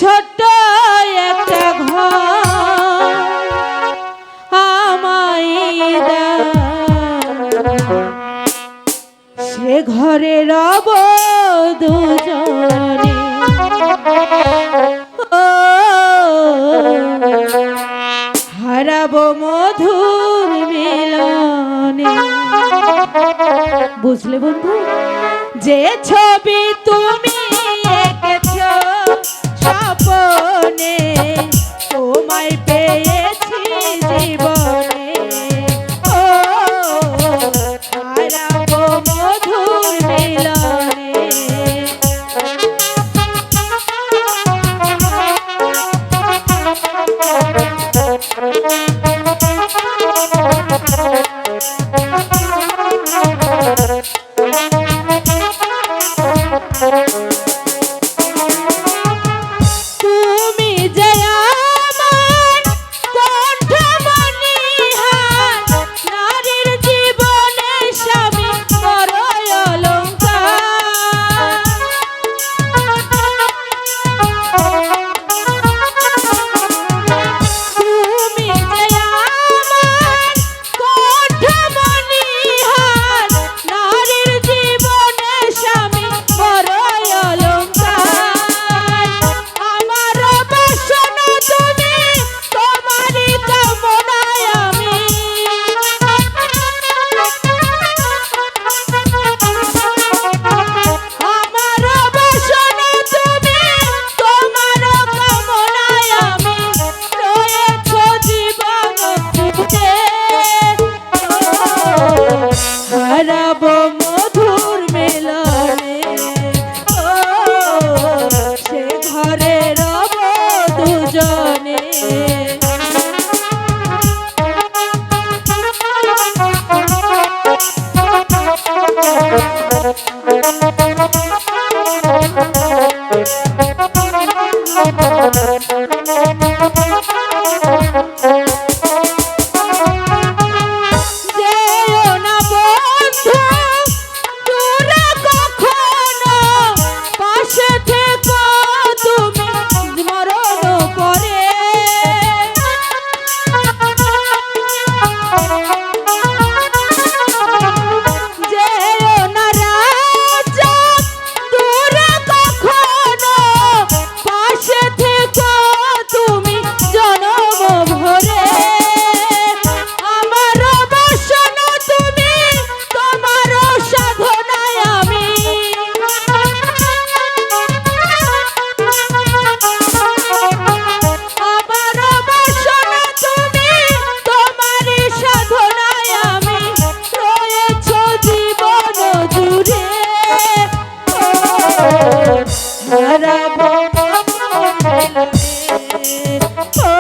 ছোট্ট একটা ঘর আমায় দাও, সে ঘরে রব দুজনে। ও হারাবো মধুর মিলনে। বুঝলে বন্ধু, যে ছবি তুমি এঁকেছো স্বপ্নে, তোমায় পেয়েছি জীবনে। ও হারাবো মধুর মিলনে। হারাবো মধুর মিলনে। ও সে ঘরে রব দুজনে। হারাবো ও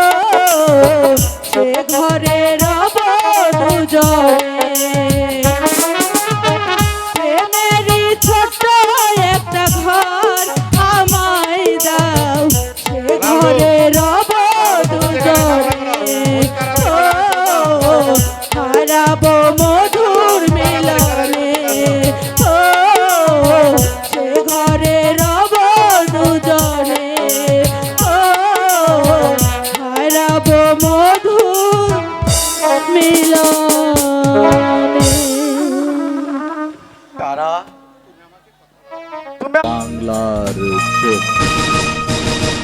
সে ঘরে রব দুজনে। প্রেমেরই ছোট্ট একটা ঘর আমায় দাও, সে ঘরে রব দুজনে। ও হারাবো মধুর মিলনে। ও সে ঘরে রব দুজনে। ও হারাবো মধুর মিলনে। তারা বাংলার চোখ।